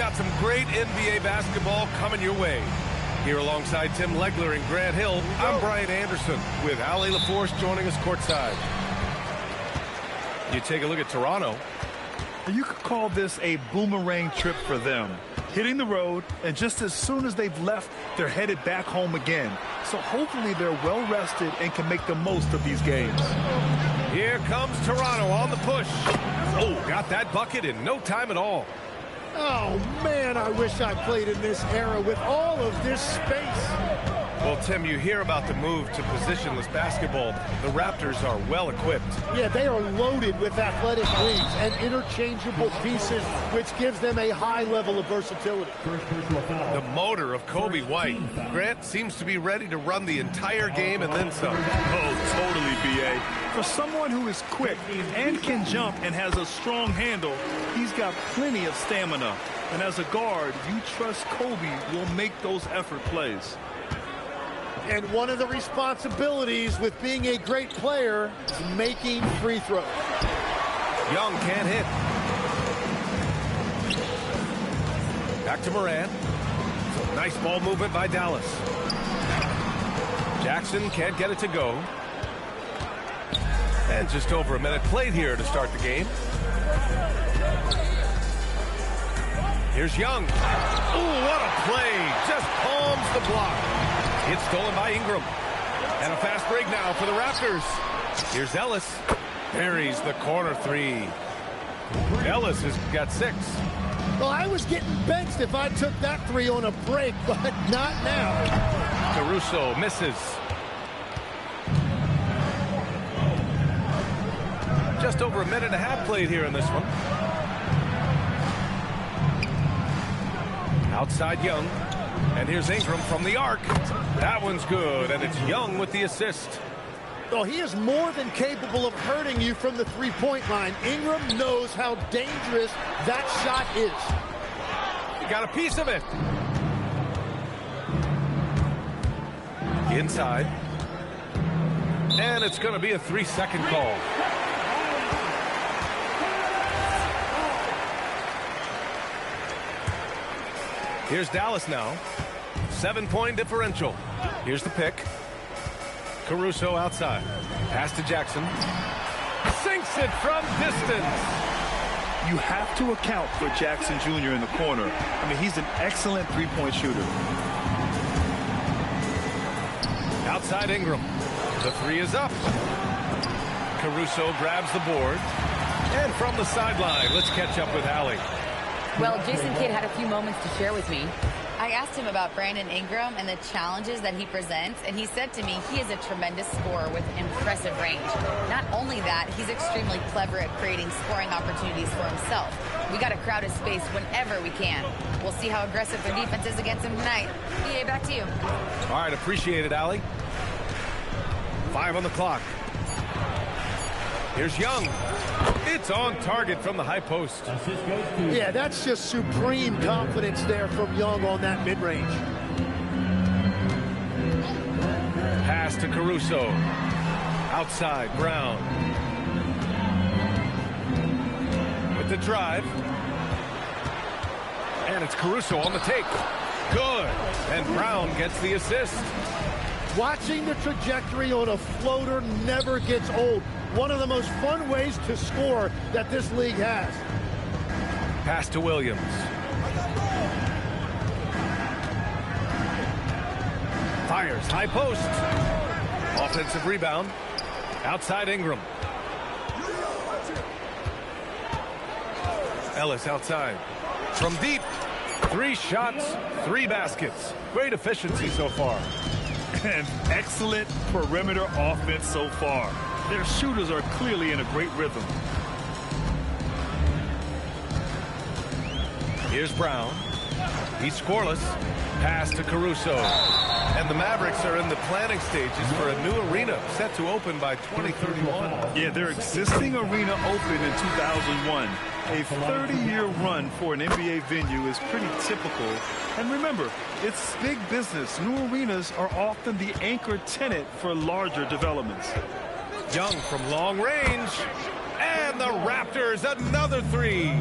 got some great NBA basketball coming your way. Here alongside Tim Legler and Grant Hill, I'm Brian Anderson with Ali LaForce joining us courtside. You take a look at Toronto. You could call this a boomerang trip for them. Hitting the road, and just as soon as they've left, they're headed back home again. So hopefully they're well rested and can make the most of these games. Here comes Toronto on the push. Oh, got that bucket in no time at all. Oh, man, I wish I played in this era with all of this space. Well, Tim, you hear about the move to positionless basketball. The Raptors are well equipped. Yeah, they are loaded with athletic wings and interchangeable pieces, which gives them a high level of versatility. The motor of Kobe White. Grant seems to be ready to run the entire game and then some. Oh, totally, B.A. For someone who is quick and can jump and has a strong handle, he's got plenty of stamina. And as a guard, you trust Kobe will make those effort plays. And one of the responsibilities with being a great player is making free throws. Young can't hit. Back to Morant. Nice ball movement by Dallas. Jackson can't get it to go. And just over a minute played here to start the game. Here's Young. Ooh, what a play. Just palms the block. It's stolen by Ingram. And a fast break now for the Raptors. Here's Ellis. Buries the corner three. Ellis has got 6. Well, I was getting benched if I took that 3 on a break, but not now. Caruso misses. Just over a minute and a half played here in this one. Outside Young. And here's Ingram from the arc. That one's good, and it's Young with the assist. Oh, he is more than capable of hurting you from the three-point line. Ingram knows how dangerous that shot is. He got a piece of it. Inside. And it's going to be a 3-second call. Here's Dallas now. 7-point differential. Here's the pick. Caruso outside. Pass to Jackson. Sinks it from distance. You have to account for Jackson Jr. in the corner. I mean, he's an excellent three-point shooter. Outside Ingram. The 3 is up. Caruso grabs the board. And from the sideline, let's catch up with Allie. Well, Jason Kidd had a few moments to share with me. I asked him about Brandon Ingram and the challenges that he presents, and he said to me he is a tremendous scorer with impressive range. Not only that, he's extremely clever at creating scoring opportunities for himself. We got to crowd his space whenever we can. We'll see how aggressive their defense is against him tonight. BA, back to you. All right, appreciate it, Allie. 5 on the clock. Here's Young. It's on target from the high post. Yeah, that's just supreme confidence there from Young on that mid-range. Pass to Caruso. Outside, Brown. With the drive. And it's Caruso on the take. Good. And Brown gets the assist. Watching the trajectory on a floater never gets old. One of the most fun ways to score that this league has. Pass to Williams. Fires, high post. Offensive rebound. Outside Ingram. Ellis outside. From deep. 3 shots, 3 baskets. Great efficiency so far. And excellent perimeter offense so far. Their shooters are clearly in a great rhythm. Here's Brown. He's scoreless. Pass to Caruso. And the Mavericks are in the planning stages for a new arena set to open by 2031. Yeah, their existing arena opened in 2001. A 30-year run for an NBA venue is pretty typical. And remember, it's big business. New arenas are often the anchor tenant for larger developments. Young from long range. And the Raptors, another 3.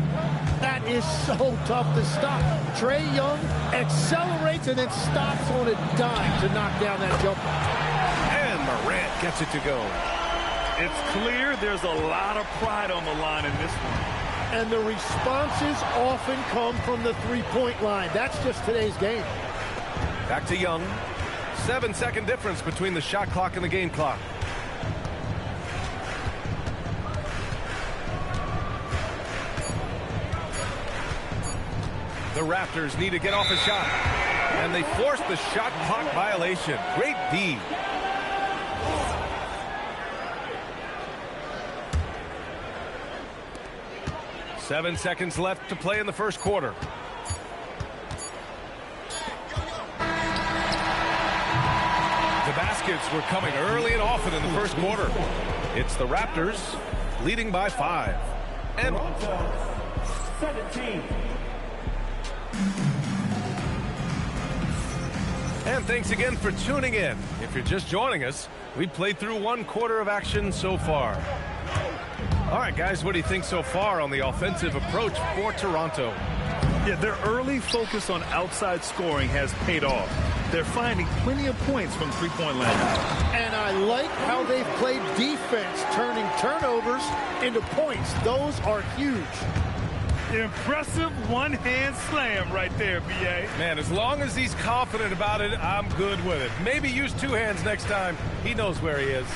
That is so tough to stop. Trae Young accelerates and then stops on a dime to knock down that jumper. And Morant gets it to go. It's clear there's a lot of pride on the line in this one. And the responses often come from the three-point line. That's just today's game. Back to Young. 7-second difference between the shot clock and the game clock. The Raptors need to get off a shot. And they force the shot clock violation. Great D. Seven seconds left to play in the first quarter. The baskets were coming early and often in the first quarter. It's the Raptors leading by 5. And 17. And thanks again for tuning in. If you're just joining us, we played through one quarter of action so far. All right, guys, what do you think so far on the offensive approach for Toronto? Yeah, their early focus on outside scoring has paid off. They're finding plenty of points from three-point land. And I like how they've played defense, turning turnovers into points. Those are huge. Impressive one-hand slam right there, B.A. Man, as long as he's confident about it, I'm good with it. Maybe use two hands next time. He knows where he is.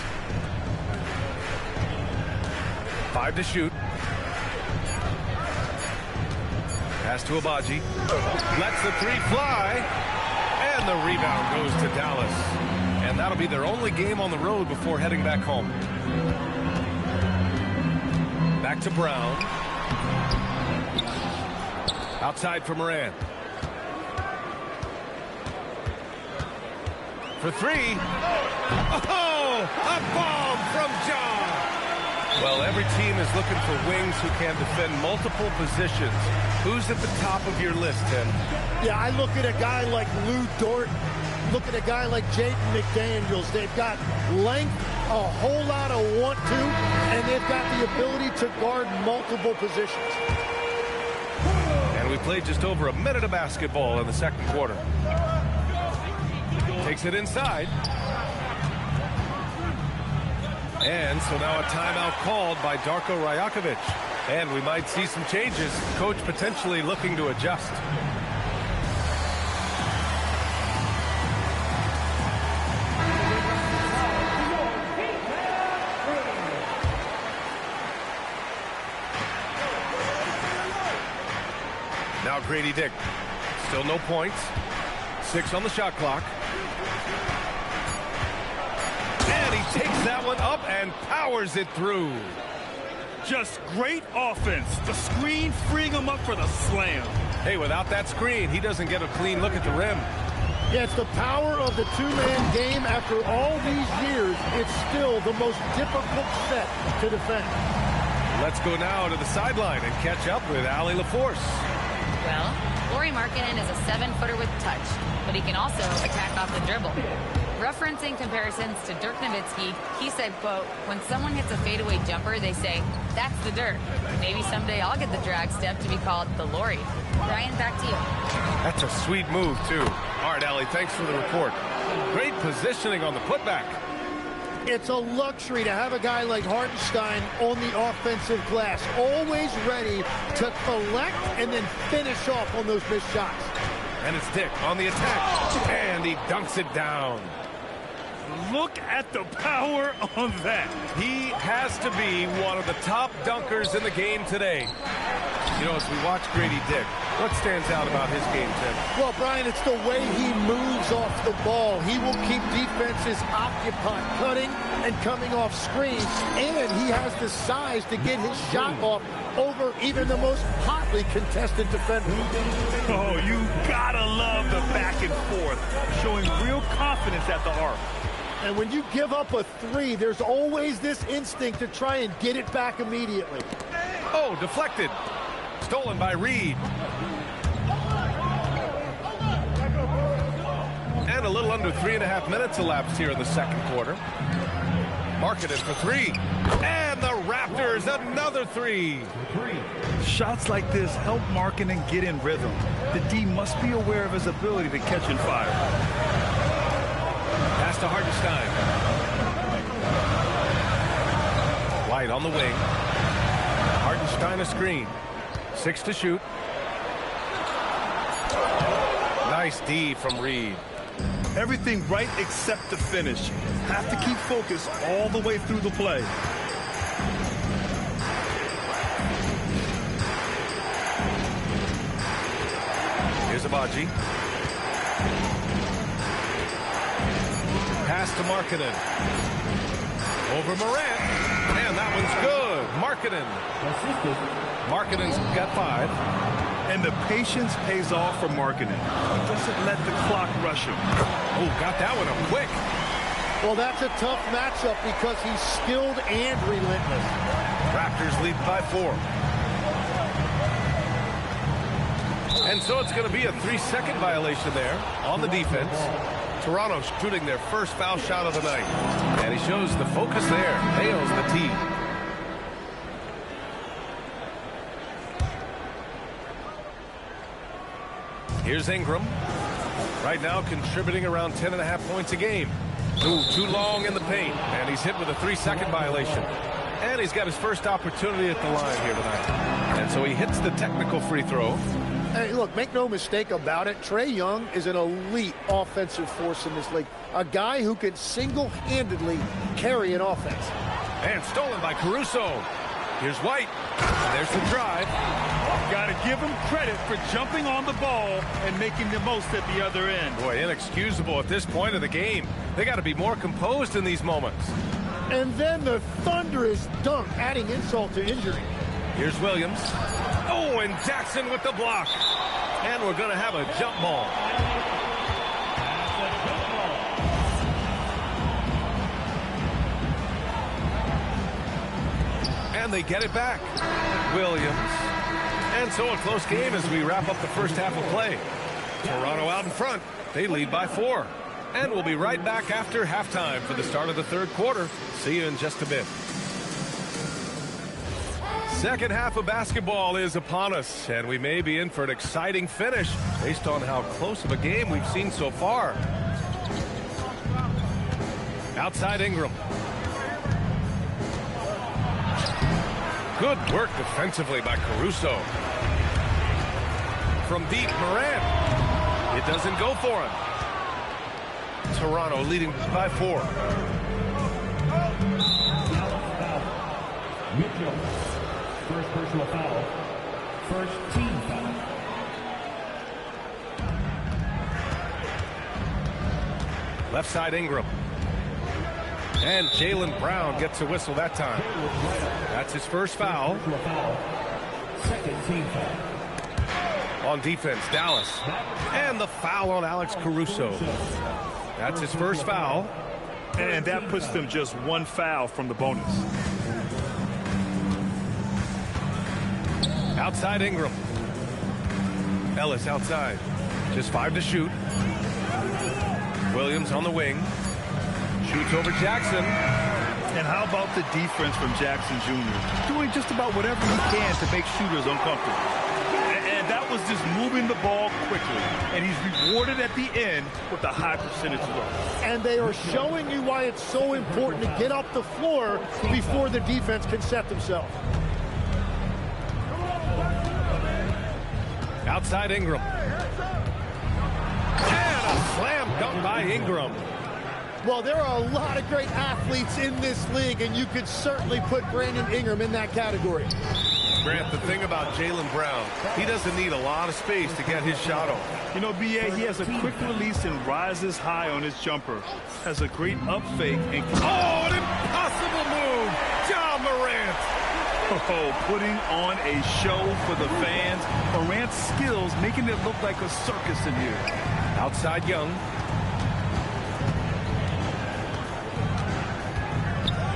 5 to shoot. Pass to Abaji. Lets the three fly. And the rebound goes to Dallas. And that'll be their only game on the road before heading back home. Back to Brown. Outside for Morant. For 3. Oh, a bomb from John. Well, every team is looking for wings who can defend multiple positions. Who's at the top of your list, Tim? Yeah, I look at a guy like Lou Dort. Look at a guy like Jaden McDaniels. They've got length, a whole lot of want to, and they've got the ability to guard multiple positions. And we played just over a minute of basketball in the second quarter. Takes it inside. And so now a timeout called by Darko Rajakovic. And we might see some changes. Coach potentially looking to adjust. Now Grady Dick. Still no points. 6 on the shot clock. And he takes that one up and powers it through. Just great offense. The screen freeing him up for the slam. Hey, without that screen, he doesn't get a clean look at the rim. Yeah, it's the power of the two-man game. After all these years, it's still the most difficult set to defend. Let's go now to the sideline and catch up with Allie LaForce. Well, Lauri Markkanen is a 7-footer with touch, but he can also attack off the dribble. Referencing comparisons to Dirk Nowitzki, he said, quote, when someone hits a fadeaway jumper, they say, that's the Dirk. Maybe someday I'll get the drag step to be called the Lauri. Brian, back to you. That's a sweet move, too. All right, Allie, thanks for the report. Great positioning on the putback. It's a luxury to have a guy like Hartenstein on the offensive glass, always ready to collect and then finish off on those missed shots. And it's Dick on the attack, and he dunks it down. Look at the power on that. He has to be one of the top dunkers in the game today. You know, as we watch Grady Dick, what stands out about his game, Tim? Well, Brian, it's the way he moves off the ball. He will keep defenses occupied, cutting and coming off screens, and he has the size to get his shot off over even the most hotly contested defender. Oh, you gotta love the back and forth, showing real confidence at the arc. And when you give up a 3, there's always this instinct to try and get it back immediately. Oh, deflected. Stolen by Reed. And a little under 3.5 minutes elapsed here in the second quarter. Markkanen for 3. And the Raptors, another three. Shots like this help Markkanen get in rhythm. The D must be aware of his ability to catch and fire. Pass to Hartenstein. White on the wing. Hartenstein a screen. 6 to shoot. Nice D from Reed. Everything right except the finish. Have to keep focus all the way through the play. Here's Abaji. Pass to Markkanen. Over Morant. And that one's good. Markkanen's got 5. And the patience pays off for Markkanen. He doesn't let the clock rush him. Oh, got that one up quick. Well, that's a tough matchup because he's skilled and relentless. Raptors lead by 4. And so it's going to be a 3-second violation there on the defense. Toronto shooting their first foul shot of the night. And he shows the focus there. Nails the tee. Here's Ingram. Right now contributing around 10.5 points a game. Ooh, too long in the paint. And he's hit with a 3-second violation. And he's got his first opportunity at the line here tonight. And so he hits the technical free throw. Hey, look, make no mistake about it. Trae Young is an elite offensive force in this league. A guy who can single-handedly carry an offense. And stolen by Caruso. Here's White. There's the drive. Got to give him credit for jumping on the ball and making the most at the other end. Boy, inexcusable at this point of the game. They got to be more composed in these moments. And then the thunderous dunk, adding insult to injury. Here's Williams. Oh, and Jackson with the block. And we're going to have a jump ball. And they get it back. Williams. And so a close game as we wrap up the first half of play. Toronto out in front. They lead by 4. And we'll be right back after halftime for the start of the third quarter. See you in just a bit. Second half of basketball is upon us, and we may be in for an exciting finish based on how close of a game we've seen so far. Outside Ingram. Good work defensively by Caruso. From deep, Morant. It doesn't go for him. Toronto leading by 4. Mitchell. First personal foul. First team foul. Left side Ingram. And Jaylen Brown gets a whistle that time. That's his first foul. Second team foul. On defense, Dallas. And the foul on Alex Caruso. That's his first foul. And that puts them just 1 foul from the bonus. Outside Ingram. Ellis outside. Just 5 to shoot. Williams on the wing. Shoots over Jackson. And how about the defense from Jackson Jr.? Doing just about whatever he can to make shooters uncomfortable. And that was just moving the ball quickly. And he's rewarded at the end with a high percentage throw. And they are showing you why it's so important to get up the floor before the defense can set themselves. Outside Ingram. And a slam dunk by Ingram. Well, there are a lot of great athletes in this league, and you could certainly put Brandon Ingram in that category. Grant, the thing about Jaylen Brown, he doesn't need a lot of space to get his shot off. You know, B.A., he has a quick release and rises high on his jumper. Has a great up fake. And oh, an impossible move. Ja Morant. Oh, putting on a show for the fans. Morant's skills making it look like a circus in here. Outside Young.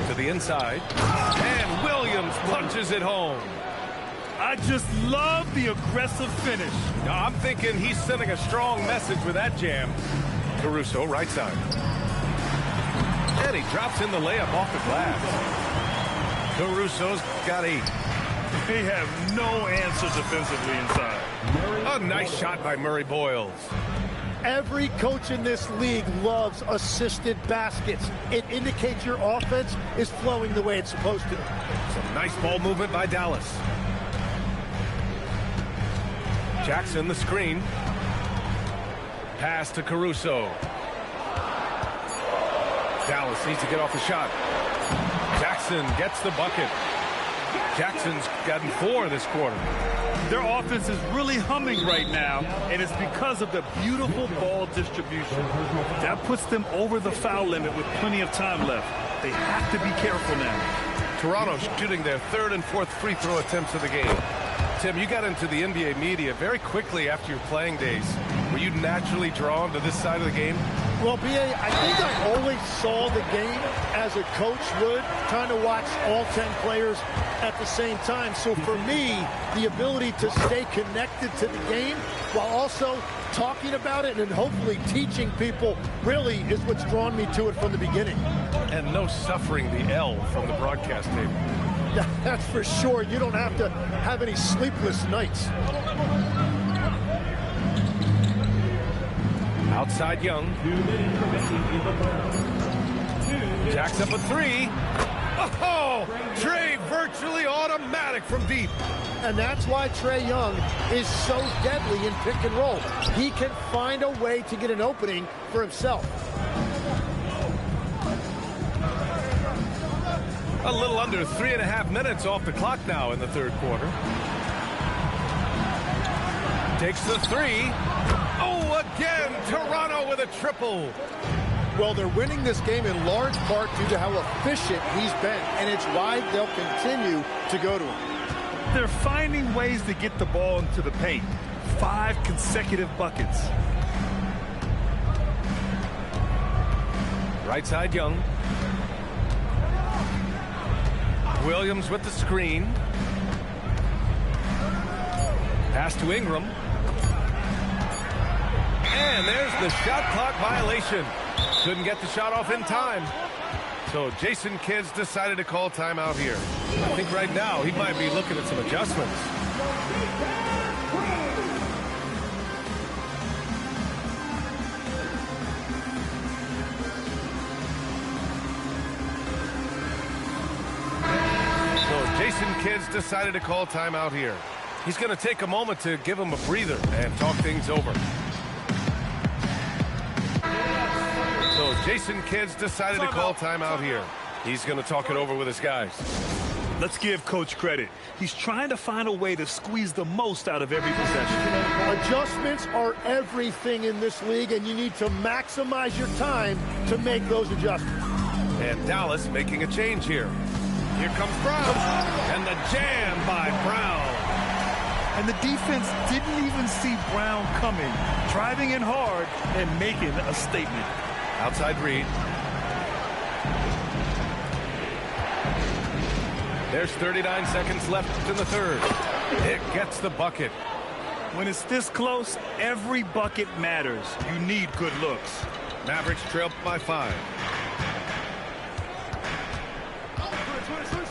To the inside. And Williams punches it home. I just love the aggressive finish. Now, I'm thinking he's sending a strong message with that jam. Caruso, right side. And he drops in the layup off the glass. Caruso's got 8. They have no answer defensively inside. A nice shot by Murray Boyles. Every coach in this league loves assisted baskets. It indicates your offense is flowing the way it's supposed to. Some nice ball movement by Dallas. Jackson, the screen. Pass to Caruso. Dallas needs to get off the shot. Jackson gets the bucket. Jackson's gotten 4 this quarter. Their offense is really humming right now, and it's because of the beautiful ball distribution. That puts them over the foul limit with plenty of time left. They have to be careful now. Toronto shooting their 3rd and 4th free throw attempts of the game. Tim, you got into the NBA media very quickly after your playing days. Were you naturally drawn to this side of the game? Well, B.A., I think I always saw the game as a coach would, trying to watch all 10 players at the same time. So for me, the ability to stay connected to the game while also talking about it and hopefully teaching people really is what's drawn me to it from the beginning. And no suffering the L from the broadcast table. That's for sure. You don't have to have any sleepless nights. Outside Young. Jacks up a 3. Oh, Trey virtually automatic from deep. And that's why Trae Young is so deadly in pick and roll. He can find a way to get an opening for himself. A little under 3.5 minutes off the clock now in the 3rd quarter. Takes the 3. Oh, again, Toronto with a triple. Well, they're winning this game in large part due to how efficient he's been, and it's why they'll continue to go to him. They're finding ways to get the ball into the paint. 5 consecutive buckets. Right side Young. Williams with the screen. Pass to Ingram. And there's the shot clock violation. Couldn't get the shot off in time. So Jason Kidd's decided to call timeout here. I think right now he might be looking at some adjustments. Jason Kidd's decided to call timeout here. He's going to take a moment to give him a breather and talk things over. So Jason Kidd's decided to call timeout here. He's going to talk it over with his guys. Let's give Coach credit. He's trying to find a way to squeeze the most out of every possession. Adjustments are everything in this league, and you need to maximize your time to make those adjustments. And Dallas making a change here. Here comes Brown, and the jam by Brown. And the defense didn't even see Brown coming, driving in hard and making a statement. Outside Reed. There's 39 seconds left in the 3rd. It gets the bucket. When it's this close, every bucket matters. You need good looks. Mavericks trail by 5.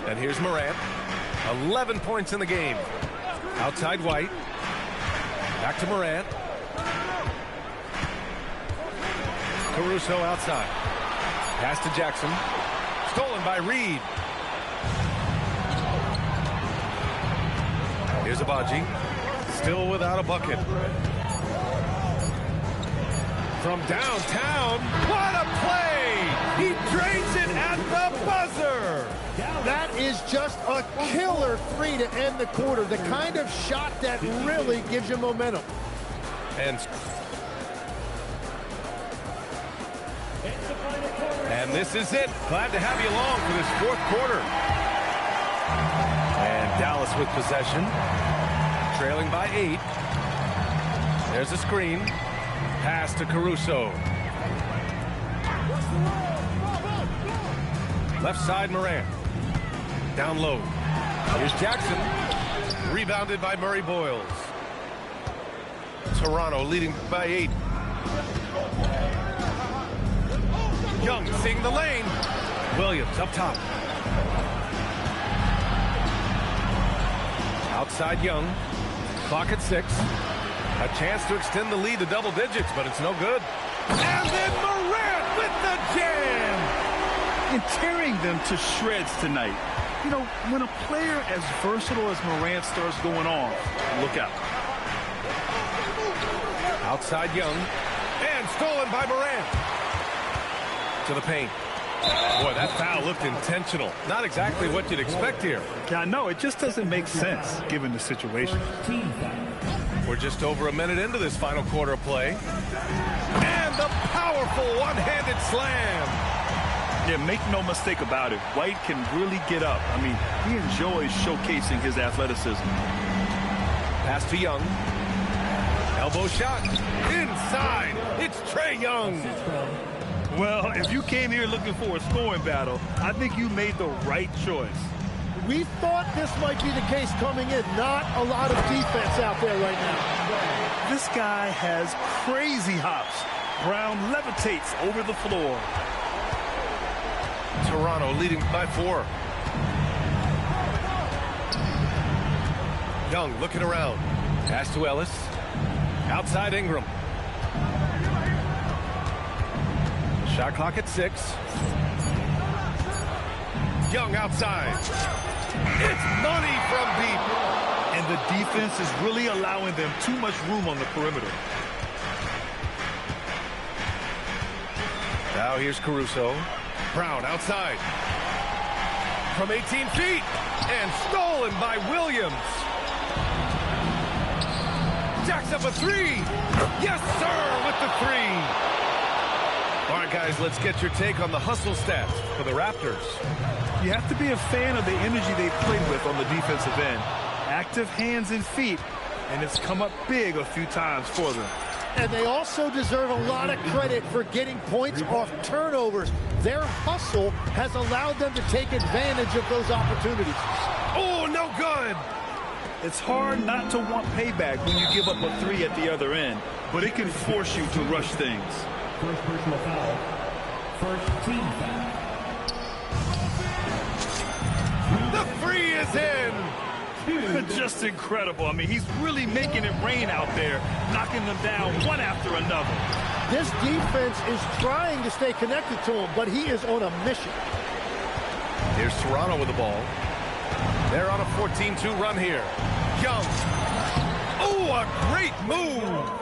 And here's Morant. 11 points in the game. Outside White. Back to Morant. Caruso outside. Pass to Jackson. Stolen by Reed. Here's Abaji. Still without a bucket. From downtown. What a play! He drains it at the buzzer. That is just a killer 3 to end the quarter. The kind of shot that really gives you momentum. And this is it. Glad to have you along for this 4th quarter. And Dallas with possession. Trailing by 8. There's a screen. Pass to Caruso. Left side Morant. Down low. Here's Jackson. Rebounded by Murray Boyles. Toronto leading by 8. Young seeing the lane. Williams up top. Outside Young. Clock at 6. A chance to extend the lead to double digits, but it's no good. And then Morant with the jam! And tearing them to shreds tonight. You know, when a player as versatile as Morant starts going on, look out. Outside Young. And stolen by Morant. To the paint. Boy, that foul looked intentional. Not exactly what you'd expect here. Yeah, no, it just doesn't make sense given the situation. We're just over a minute into this final quarter of play. And the powerful one-handed slam. Yeah, make no mistake about it. White can really get up. I mean, he enjoys showcasing his athleticism. Pass to Young. Elbow shot. Inside. It's Trae Young. Well, if you came here looking for a scoring battle, I think you made the right choice. We thought this might be the case coming in. Not a lot of defense out there right now. This guy has crazy hops. Brown levitates over the floor. Toronto leading by 4. Young looking around. Pass to Ellis. Outside Ingram. Shot clock at 6. Young outside. It's money from deep. And the defense is really allowing them too much room on the perimeter. Now here's Caruso. Brown outside. From 18 feet. And stolen by Williams. Jacks up a 3. Yes, sir, with the 3. All right, guys, let's get your take on the hustle stats for the Raptors. You have to be a fan of the energy they played with on the defensive end. Active hands and feet, and it's come up big a few times for them. And they also deserve a lot of credit for getting points off turnovers. Their hustle has allowed them to take advantage of those opportunities. Oh, no good. It's hard not to want payback when you give up a 3 at the other end, but it can force you to rush things. First personal foul. First team foul. The 3 is in. Just incredible. I mean, he's really making it rain out there, knocking them down one after another. This defense is trying to stay connected to him, but he is on a mission. Here's Toronto with the ball. They're on a 14-2 run here. Young. Oh, a great move.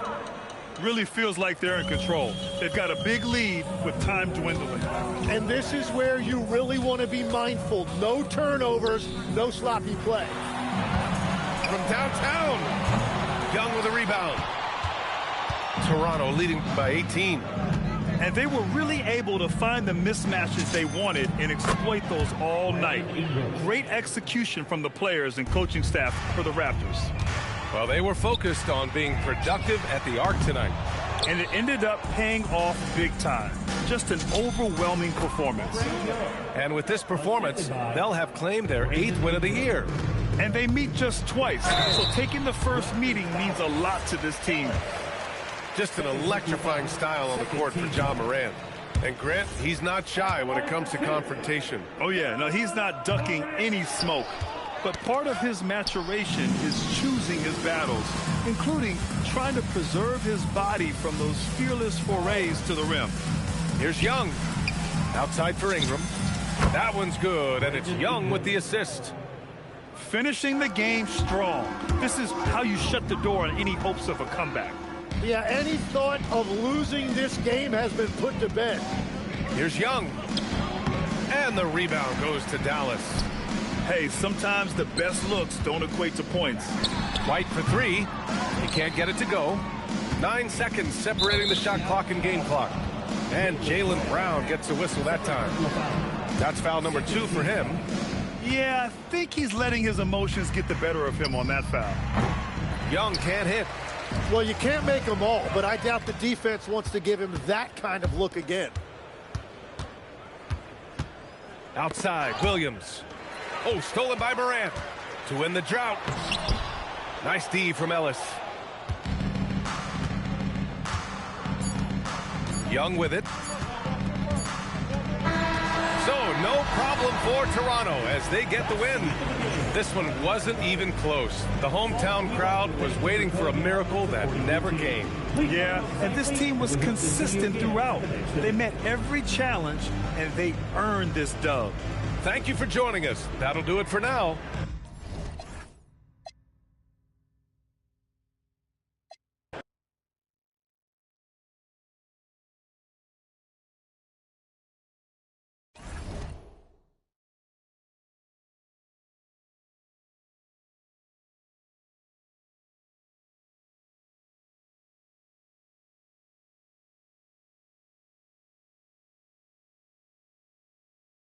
Really feels like they're in control. They've got a big lead with time dwindling. And this is where you really want to be mindful. No turnovers, no sloppy play. From downtown. Young with a rebound. Toronto leading by 18. And they were really able to find the mismatches they wanted and exploit those all night. Great execution from the players and coaching staff for the Raptors. Well, they were focused on being productive at the arc tonight. And it ended up paying off big time. Just an overwhelming performance. And with this performance, they'll have claimed their 8th win of the year. And they meet just twice, so taking the first meeting means a lot to this team. Just an electrifying style on the court for Ja Morant. And Grant, he's not shy when it comes to confrontation. Oh yeah, no, he's not ducking any smoke. But part of his maturation is choosing his battles, including trying to preserve his body from those fearless forays to the rim. Here's Young. Outside for Ingram. That one's good, and it's Young with the assist. Finishing the game strong. This is how you shut the door on any hopes of a comeback. Yeah, any thought of losing this game has been put to bed. Here's Young. And the rebound goes to Dallas. Hey, sometimes the best looks don't equate to points. White for 3. He can't get it to go. 9 seconds separating the shot clock and game clock. And Jaylen Brown gets a whistle that time. That's foul number 2 for him. Yeah, I think he's letting his emotions get the better of him on that foul. Young can't hit. Well, you can't make them all, but I doubt the defense wants to give him that kind of look again. Outside, Williams. Oh, stolen by Morant to win the drought. Nice D from Ellis. Young with it. So, no problem for Toronto as they get the win. This one wasn't even close. The hometown crowd was waiting for a miracle that never came. Yeah, and this team was consistent throughout. They met every challenge, and they earned this dub. Thank you for joining us. That'll do it for now.